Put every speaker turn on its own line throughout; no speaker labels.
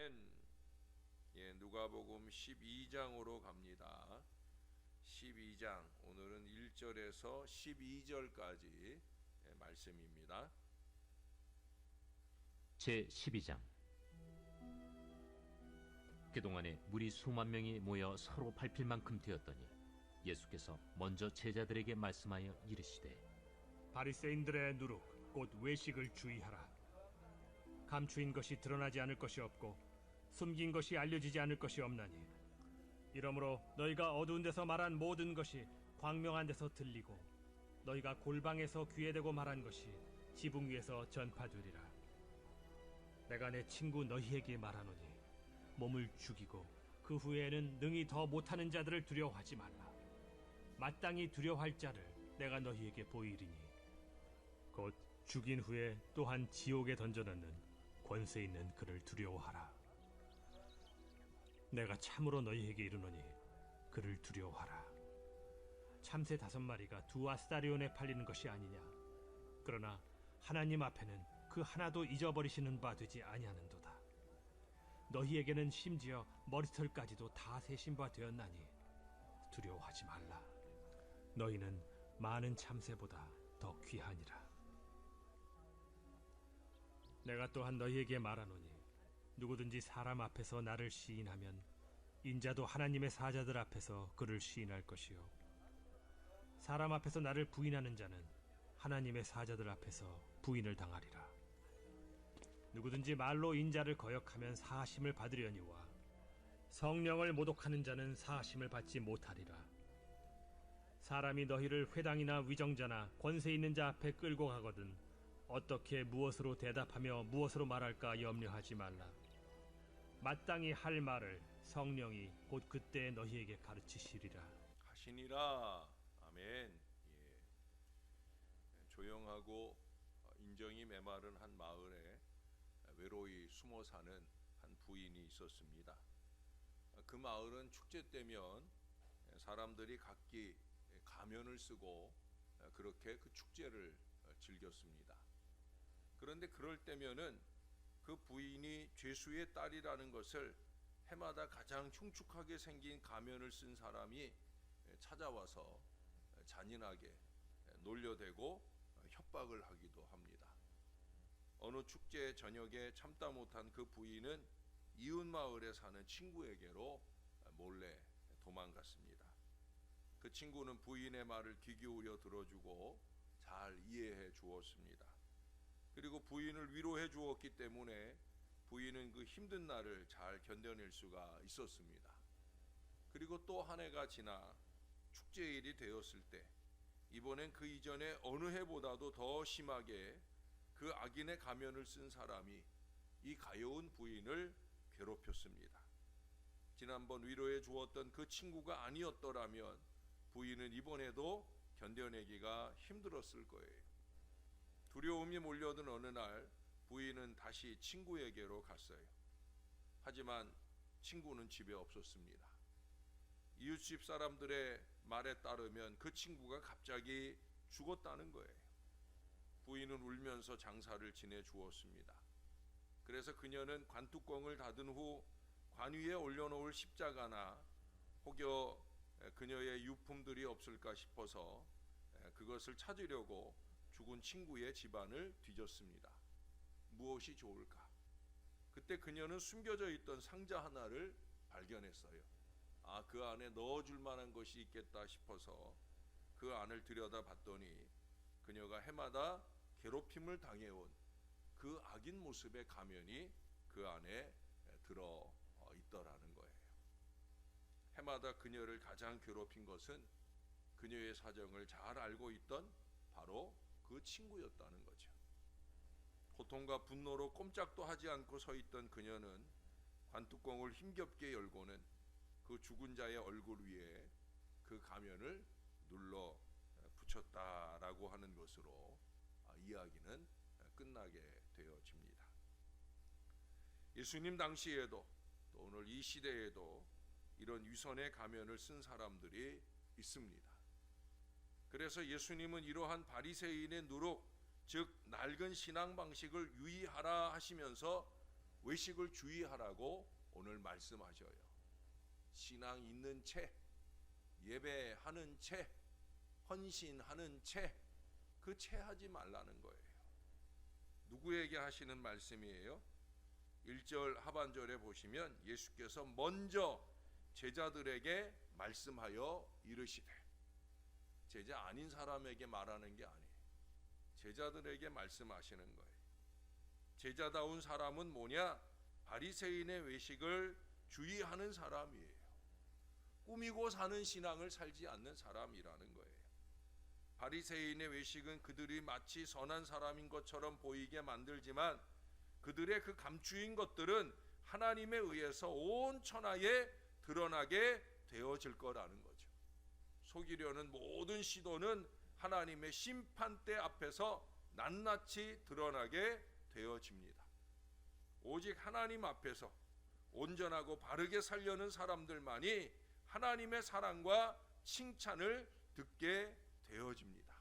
아멘. 예, 누가복음 12장으로 갑니다. 12장, 오늘은 1절에서 12절까지 말씀입니다.
제 12장. 그동안에 무리 수만 명이 모여 서로 밟힐 만큼 되었더니 예수께서 먼저 제자들에게 말씀하여 이르시되,
바리새인들의 누룩 곧 외식을 주의하라. 감추인 것이 드러나지 않을 것이 없고 숨긴 것이 알려지지 않을 것이 없나니, 이러므로 너희가 어두운 데서 말한 모든 것이 광명한 데서 들리고 너희가 골방에서 귀에 대고 말한 것이 지붕 위에서 전파되리라. 내가 내 친구 너희에게 말하노니 몸을 죽이고 그 후에는 능히 더 못하는 자들을 두려워하지 말라. 마땅히 두려워할 자를 내가 너희에게 보이리니 곧 죽인 후에 또한 지옥에 던져넣는 권세 있는 그를 두려워하라. 내가 참으로 너희에게 이르노니 그를 두려워하라. 참새 5마리가 2아스타리온에 팔리는 것이 아니냐. 그러나 하나님 앞에는 그 하나도 잊어버리시는 바 되지 아니하는도다. 너희에게는 심지어 머리털까지도 다 세신 바 되었나니 두려워하지 말라. 너희는 많은 참새보다 더 귀하니라. 내가 또한 너희에게 말하노니 누구든지 사람 앞에서 나를 시인하면 인자도 하나님의 사자들 앞에서 그를 시인할 것이요, 사람 앞에서 나를 부인하는 자는 하나님의 사자들 앞에서 부인을 당하리라. 누구든지 말로 인자를 거역하면 사하심을 받으려니와 성령을 모독하는 자는 사하심을 받지 못하리라. 사람이 너희를 회당이나 위정자나 권세 있는 자 앞에 끌고 가거든 어떻게 무엇으로 대답하며 무엇으로 말할까 염려하지 말라. 마땅히 할 말을 성령이 곧 그때 너희에게 가르치시리라.
하시니라. 아멘. 예. 조용하고 인정이 메마른 한 마을에 외로이 숨어 사는 한 부인이 있었습니다. 그 마을은 축제 때면 사람들이 각기 가면을 쓰고 그렇게 그 축제를 즐겼습니다. 그런데 그럴 때면은 그 부인이 죄수의 딸이라는 것을 해마다 가장 흉측하게 생긴 가면을 쓴 사람이 찾아와서 잔인하게 놀려대고 협박을 하기도 합니다. 어느 축제 저녁에 참다 못한 그 부인은 이웃 마을에 사는 친구에게로 몰래 도망갔습니다. 그 친구는 부인의 말을 귀 기울여 들어주고 잘 이해해 주었습니다. 그리고 부인을 위로해 주었기 때문에 부인은 그 힘든 날을 잘 견뎌낼 수가 있었습니다. 그리고 또 한 해가 지나 축제일이 되었을 때, 이번엔 그 이전에 어느 해보다도 더 심하게 그 악인의 가면을 쓴 사람이 이 가여운 부인을 괴롭혔습니다. 지난번 위로해 주었던 그 친구가 아니었더라면 부인은 이번에도 견뎌내기가 힘들었을 거예요. 두려움이 몰려든 어느 날 부인은 다시 친구에게로 갔어요. 하지만 친구는 집에 없었습니다. 이웃집 사람들의 말에 따르면 그 친구가 갑자기 죽었다는 거예요. 부인은 울면서 장사를 지내 주었습니다. 그래서 그녀는 관뚜껑을 닫은 후 관 위에 올려놓을 십자가나 혹여 그녀의 유품들이 없을까 싶어서 그것을 찾으려고 죽은 친구의 집안을 뒤졌습니다. 무엇이 좋을까? 그때 그녀는 숨겨져 있던 상자 하나를 발견했어요. 그 안에 넣어줄 만한 것이 있겠다 싶어서 그 안을 들여다봤더니 그녀가 해마다 괴롭힘을 당해온 그 악인 모습의 가면이 그 안에 들어 있더라는 거예요. 해마다 그녀를 가장 괴롭힌 것은 그녀의 사정을 잘 알고 있던 바로 그 친구였다는 거죠. 고통과 분노로 꼼짝도 하지 않고 서 있던 그녀는 관뚜껑을 힘겹게 열고는 그 죽은 자의 얼굴 위에 그 가면을 눌러 붙였다라고 하는 것으로 이야기는 끝나게 되어집니다. 예수님 당시에도 또 오늘 이 시대에도 이런 위선의 가면을 쓴 사람들이 있습니다. 그래서 예수님은 이러한 바리새인의 누룩, 즉 낡은 신앙 방식을 유의하라 하시면서 외식을 주의하라고 오늘 말씀하셔요. 신앙 있는 채, 예배하는 채, 헌신하는 채, 그 채 하지 말라는 거예요. 누구에게 하시는 말씀이에요? 1절 하반절에 보시면 예수께서 먼저 제자들에게 말씀하여 이르시되, 제자 아닌 사람에게 말하는 게 아니에요. 제자들에게 말씀하시는 거예요. 제자다운 사람은 뭐냐? 바리새인의 외식을 주의하는 사람이에요. 꾸미고 사는 신앙을 살지 않는 사람이라는 거예요. 바리새인의 외식은 그들이 마치 선한 사람인 것처럼 보이게 만들지만 그들의 그 감추인 것들은 하나님에 의해서 온 천하에 드러나게 되어질 거라는 거죠. 속이려는 모든 시도는 하나님의 심판대 앞에서 낱낱이 드러나게 되어집니다. 오직 하나님 앞에서 온전하고 바르게 살려는 사람들만이 하나님의 사랑과 칭찬을 듣게 되어집니다.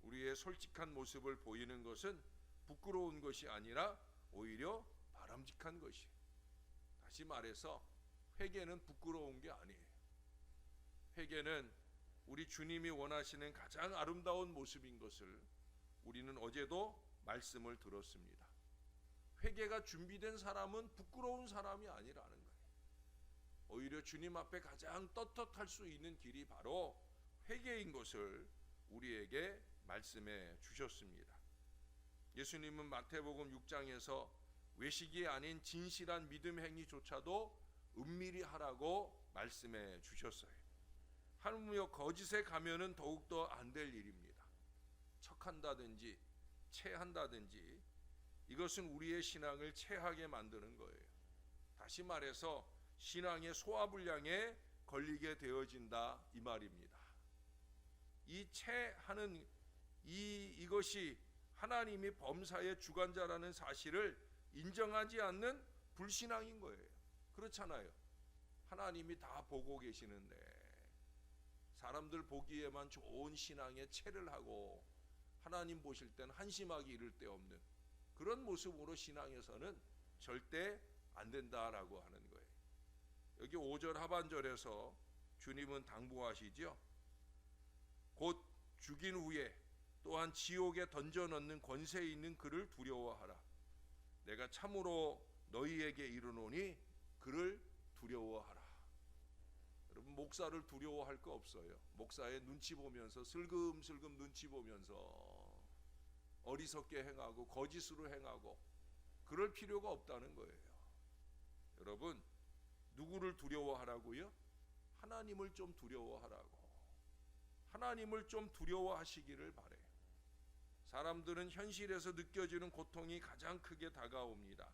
우리의 솔직한 모습을 보이는 것은 부끄러운 것이 아니라 오히려 바람직한 것이에요. 다시 말해서 회개는 부끄러운 게 아니에요. 회개는 우리 주님이 원하시는 가장 아름다운 모습인 것을 우리는 어제도 말씀을 들었습니다. 회개가 준비된 사람은 부끄러운 사람이 아니라는 거예요. 오히려 주님 앞에 가장 떳떳할 수 있는 길이 바로 회개인 것을 우리에게 말씀해 주셨습니다. 예수님은 마태복음 6장에서 외식이 아닌 진실한 믿음 행위조차도 은밀히 하라고 말씀해 주셨어요. 하물며 거짓에 가면은 더욱더 안 될 일입니다. 척한다든지 체한다든지 이것은 우리의 신앙을 체하게 만드는 거예요. 다시 말해서 신앙의 소화불량에 걸리게 되어진다 이 말입니다. 이 체하는 이것이 하나님이 범사의 주관자라는 사실을 인정하지 않는 불신앙인 거예요. 그렇잖아요. 하나님이 다 보고 계시는데 사람들 보기에만 좋은 신앙에 체를 하고 하나님 보실 땐 한심하기 이를 데 없는 그런 모습으로 신앙에서는 절대 안 된다라고 하는 거예요. 여기 5절 하반절에서 주님은 당부하시죠. 곧 죽인 후에 또한 지옥에 던져 넣는 권세 있는 그를 두려워하라. 내가 참으로 너희에게 이르노니 그를 두려워하라. 여러분, 목사를 두려워할 거 없어요. 목사의 눈치 보면서 슬금슬금 눈치 보면서 어리석게 행하고 거짓으로 행하고 그럴 필요가 없다는 거예요. 여러분, 누구를 두려워하라고요? 하나님을 좀 두려워하라고. 하나님을 좀 두려워하시기를 바래요. 사람들은 현실에서 느껴지는 고통이 가장 크게 다가옵니다.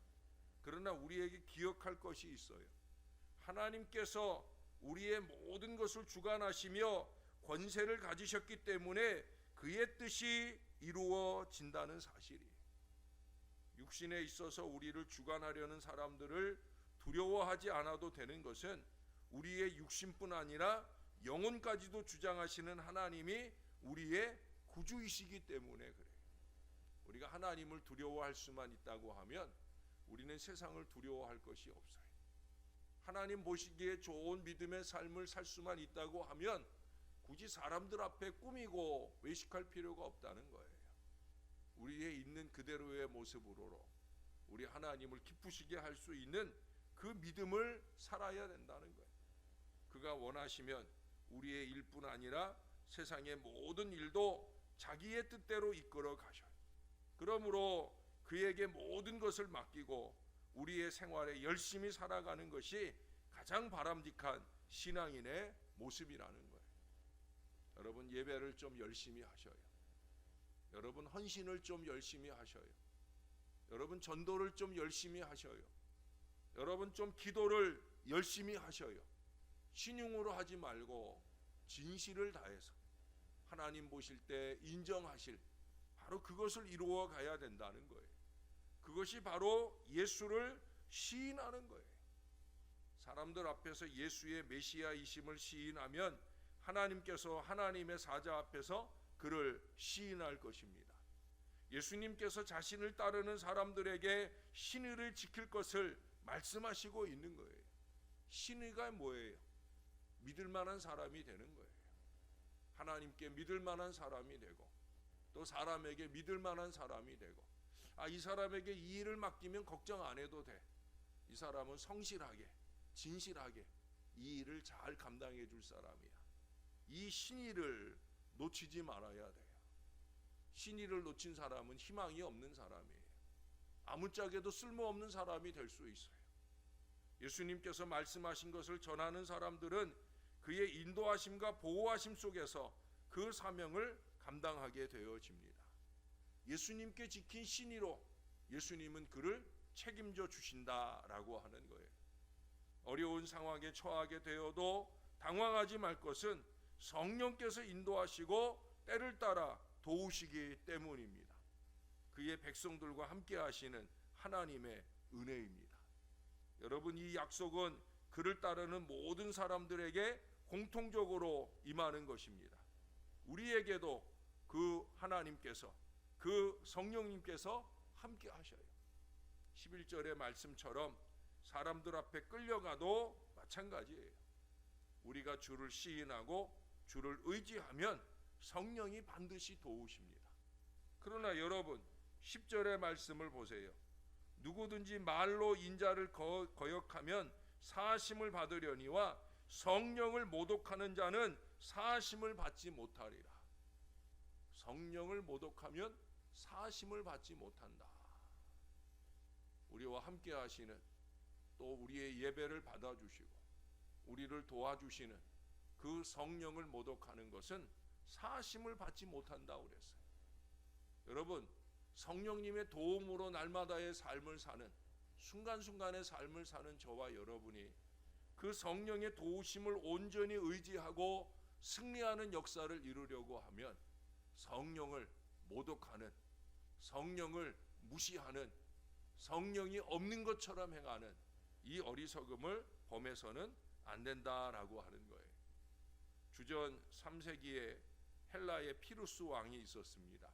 그러나 우리에게 기억할 것이 있어요. 하나님께서 우리의 모든 것을 주관하시며 권세를 가지셨기 때문에 그의 뜻이 이루어진다는 사실이에요. 육신에 있어서 우리를 주관하려는 사람들을 두려워하지 않아도 되는 것은 우리의 육신뿐 아니라 영혼까지도 주장하시는 하나님이 우리의 구주이시기 때문에 그래요. 우리가 하나님을 두려워할 수만 있다고 하면 우리는 세상을 두려워할 것이 없어요. 하나님 보시기에 좋은 믿음의 삶을 살 수만 있다고 하면 굳이 사람들 앞에 꾸미고 외식할 필요가 없다는 거예요. 우리의 있는 그대로의 모습으로 우리 하나님을 기쁘시게 할 수 있는 그 믿음을 살아야 된다는 거예요. 그가 원하시면 우리의 일뿐 아니라 세상의 모든 일도 자기의 뜻대로 이끌어 가셔요. 그러므로 그에게 모든 것을 맡기고 우리의 생활에 열심히 살아가는 것이 가장 바람직한 신앙인의 모습이라는 거예요. 여러분, 예배를 좀 열심히 하셔요. 여러분, 헌신을 좀 열심히 하셔요. 여러분, 전도를 좀 열심히 하셔요. 여러분, 좀 기도를 열심히 하셔요. 신용으로 하지 말고 진실을 다해서 하나님 보실 때 인정하실 바로 그것을 이루어 가야 된다는 거예요. 그것이 바로 예수를 시인하는 거예요. 사람들 앞에서 예수의 메시아이심을 시인하면 하나님께서 하나님의 사자 앞에서 그를 시인할 것입니다. 예수님께서 자신을 따르는 사람들에게 신의를 지킬 것을 말씀하시고 있는 거예요. 신의가 뭐예요? 믿을 만한 사람이 되는 거예요. 하나님께 믿을 만한 사람이 되고 또 사람에게 믿을 만한 사람이 되고, 이 사람에게 이 일을 맡기면 걱정 안 해도 돼. 이 사람은 성실하게 진실하게 이 일을 잘 감당해 줄 사람이야. 이 신의를 놓치지 말아야 돼요. 신의를 놓친 사람은 희망이 없는 사람이에요. 아무짝에도 쓸모없는 사람이 될 수 있어요. 예수님께서 말씀하신 것을 전하는 사람들은 그의 인도하심과 보호하심 속에서 그 사명을 감당하게 되어집니다. 예수님께 지킨 신의로 예수님은 그를 책임져 주신다라고 하는 거예요. 어려운 상황에 처하게 되어도 당황하지 말 것은 성령께서 인도하시고 때를 따라 도우시기 때문입니다. 그의 백성들과 함께 하시는 하나님의 은혜입니다. 여러분, 이 약속은 그를 따르는 모든 사람들에게 공통적으로 임하는 것입니다. 우리에게도 그 하나님께서, 그 성령님께서 함께 하셔요. 11절의 말씀처럼 사람들 앞에 끌려가도 마찬가지예요. 우리가 주를 시인하고 주를 의지하면 성령이 반드시 도우십니다. 그러나 여러분, 10절의 말씀을 보세요. 누구든지 말로 인자를 거역하면 사심을 받으려니와 성령을 모독하는 자는 사심을 받지 못하리라. 성령을 모독하면 사심을 받지 못한다. 우리와 함께 하시는, 또 우리의 예배를 받아주시고 우리를 도와주시는 그 성령을 모독하는 것은 사심을 받지 못한다고 그랬어요. 여러분, 성령님의 도움으로 날마다의 삶을 사는, 순간순간의 삶을 사는 저와 여러분이 그 성령의 도우심을 온전히 의지하고 승리하는 역사를 이루려고 하면 성령을 모독하는, 성령을 무시하는, 성령이 없는 것처럼 행하는 이 어리석음을 범해서는 안 된다라고 하는 거예요. 주전 3세기에 헬라의 피루스 왕이 있었습니다.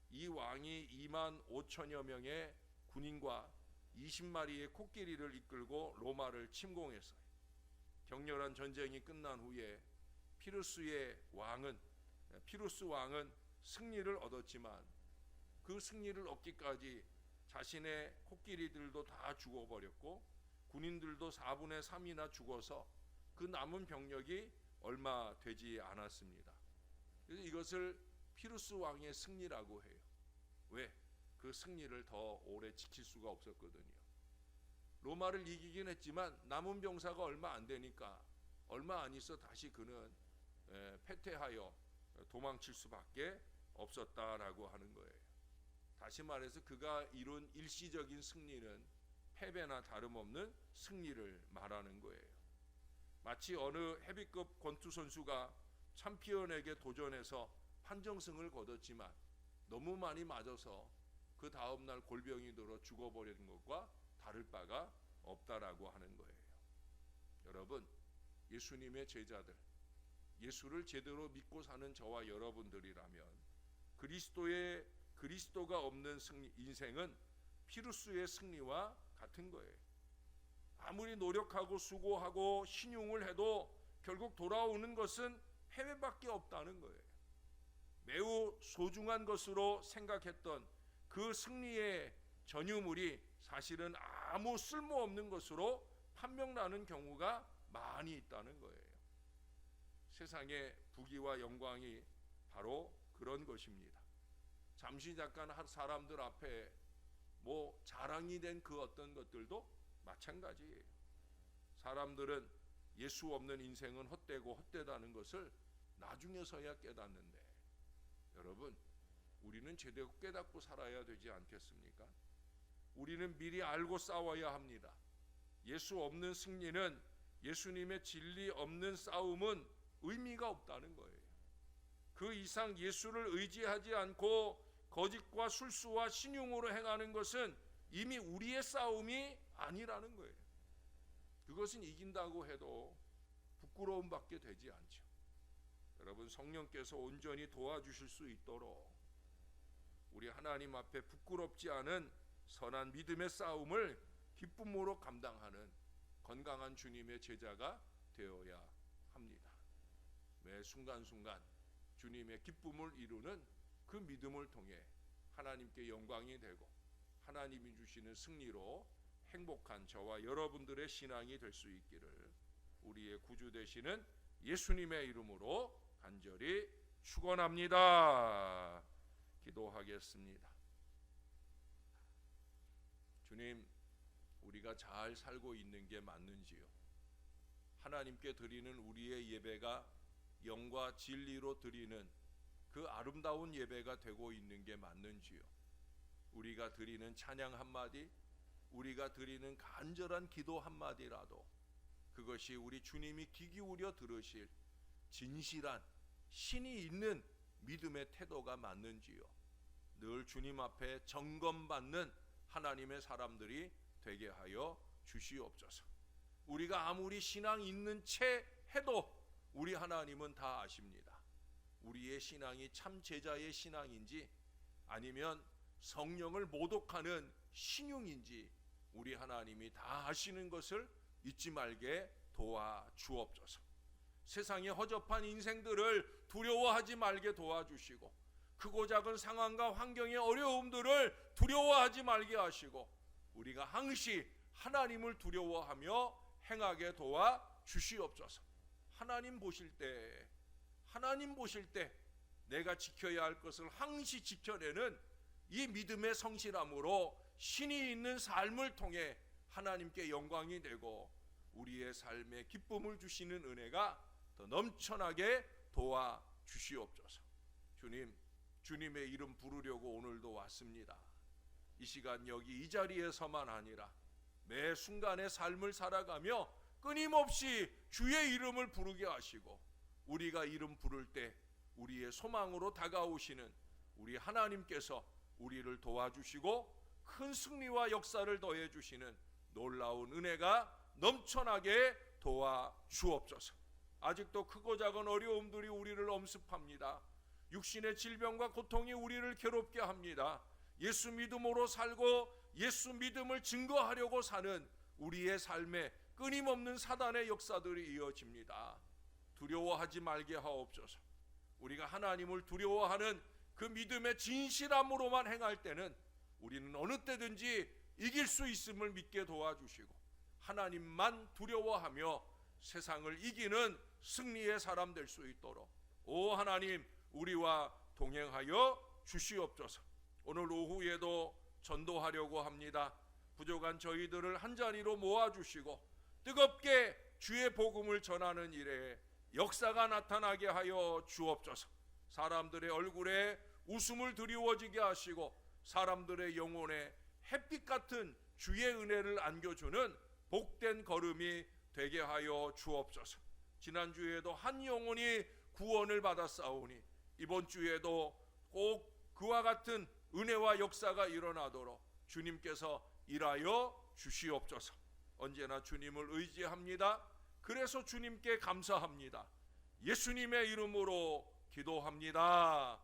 이 왕이 2만 5천여 명의 군인과 20마리의 코끼리를 이끌고 로마를 침공했어요. 격렬한 전쟁이 끝난 후에 피루스 왕은 승리를 얻었지만 그 승리를 얻기까지 자신의 코끼리들도 다 죽어버렸고 군인들도 4분의 3이나 죽어서 그 남은 병력이 얼마 되지 않았습니다. 그래서 이것을 피루스 왕의 승리라고 해요. 왜? 그 승리를 더 오래 지킬 수가 없었거든요. 로마를 이기긴 했지만 남은 병사가 얼마 안 되니까 얼마 안 있어 다시 그는 패퇴하여 도망칠 수밖에 없었다라고 하는 거예요. 다시 말해서 그가 이룬 일시적인 승리는 패배나 다름없는 승리를 말하는 거예요. 마치 어느 헤비급 권투 선수가 챔피언에게 도전해서 판정승을 거뒀지만 너무 많이 맞아서 그 다음날 골병이 들어 죽어버리는 것과 다를 바가 없다라고 하는 거예요. 여러분, 예수님의 제자들, 예수를 제대로 믿고 사는 저와 여러분들이라면 그리스도가 없는 인생은 피루스의 승리와 같은 거예요. 아무리 노력하고 수고하고 신용을 해도 결국 돌아오는 것은 패배밖에 없다는 거예요. 매우 소중한 것으로 생각했던 그 승리의 전유물이 사실은 아무 쓸모없는 것으로 판명나는 경우가 많이 있다는 거예요. 세상의 부귀와 영광이 바로 그런 것입니다. 잠시 잠깐 사람들 앞에 자랑이 된 그 어떤 것들도 마찬가지예요. 사람들은 예수 없는 인생은 헛되고 헛되다는 것을 나중에서야 깨닫는데, 여러분, 우리는 제대로 깨닫고 살아야 되지 않겠습니까? 우리는 미리 알고 싸워야 합니다. 예수 없는 승리는, 예수님의 진리 없는 싸움은 의미가 없다는 거예요. 그 이상 예수를 의지하지 않고 거짓과 술수와 신용으로 행하는 것은 이미 우리의 싸움이 아니라는 거예요. 그것은 이긴다고 해도 부끄러움밖에 되지 않죠. 여러분, 성령께서 온전히 도와주실 수 있도록 우리 하나님 앞에 부끄럽지 않은 선한 믿음의 싸움을 기쁨으로 감당하는 건강한 주님의 제자가 되어야 합니다. 매 순간순간 주님의 기쁨을 이루는 그 믿음을 통해 하나님께 영광이 되고 하나님이 주시는 승리로 행복한 저와 여러분들의 신앙이 될 수 있기를 우리의 구주 되시는 예수님의 이름으로 간절히 축원합니다. 기도하겠습니다. 주님, 우리가 잘 살고 있는 게 맞는지요? 하나님께 드리는 우리의 예배가 영과 진리로 드리는 그 아름다운 예배가 되고 있는 게 맞는지요? 우리가 드리는 찬양 한마디, 우리가 드리는 간절한 기도 한마디라도 그것이 우리 주님이 귀 기울여 들으실 진실한 신이 있는 믿음의 태도가 맞는지요? 늘 주님 앞에 점검받는 하나님의 사람들이 되게 하여 주시옵소서. 우리가 아무리 신앙 있는 채 해도 우리 하나님은 다 아십니다. 우리의 신앙이 참 제자의 신앙인지 아니면 성령을 모독하는 신용인지 우리 하나님이 다 아시는 것을 잊지 말게 도와주옵소서. 세상의 허접한 인생들을 두려워하지 말게 도와주시고 크고 작은 상황과 환경의 어려움들을 두려워하지 말게 하시고 우리가 항시 하나님을 두려워하며 행하게 도와주시옵소서. 하나님 보실 때 내가 지켜야 할 것을 항시 지켜내는 이 믿음의 성실함으로 신이 있는 삶을 통해 하나님께 영광이 되고 우리의 삶에 기쁨을 주시는 은혜가 더 넘쳐나게 도와주시옵소서. 주님의 이름 부르려고 오늘도 왔습니다. 이 시간 여기 이 자리에서만 아니라 매 순간의 삶을 살아가며 끊임없이 주의 이름을 부르게 하시고 우리가 이름 부를 때 우리의 소망으로 다가오시는 우리 하나님께서 우리를 도와주시고 큰 승리와 역사를 더해 주시는 놀라운 은혜가 넘쳐나게 도와주옵소서. 아직도 크고 작은 어려움들이 우리를 엄습합니다. 육신의 질병과 고통이 우리를 괴롭게 합니다. 예수 믿음으로 살고 예수 믿음을 증거하려고 사는 우리의 삶에 끊임없는 사단의 역사들이 이어집니다. 두려워하지 말게 하옵소서. 우리가 하나님을 두려워하는 그 믿음의 진실함으로만 행할 때는 우리는 어느 때든지 이길 수 있음을 믿게 도와주시고 하나님만 두려워하며 세상을 이기는 승리의 사람 될 수 있도록 오 하나님 우리와 동행하여 주시옵소서. 오늘 오후에도 전도하려고 합니다. 부족한 저희들을 한자리로 모아주시고 뜨겁게 주의 복음을 전하는 일에 역사가 나타나게 하여 주옵소서. 사람들의 얼굴에 웃음을 드리워지게 하시고 사람들의 영혼에 햇빛 같은 주의 은혜를 안겨주는 복된 걸음이 되게 하여 주옵소서. 지난주에도 한 영혼이 구원을 받았사오니 이번 주에도 꼭 그와 같은 은혜와 역사가 일어나도록 주님께서 일하여 주시옵소서. 언제나 주님을 의지합니다. 그래서 주님께 감사합니다. 예수님의 이름으로 기도합니다.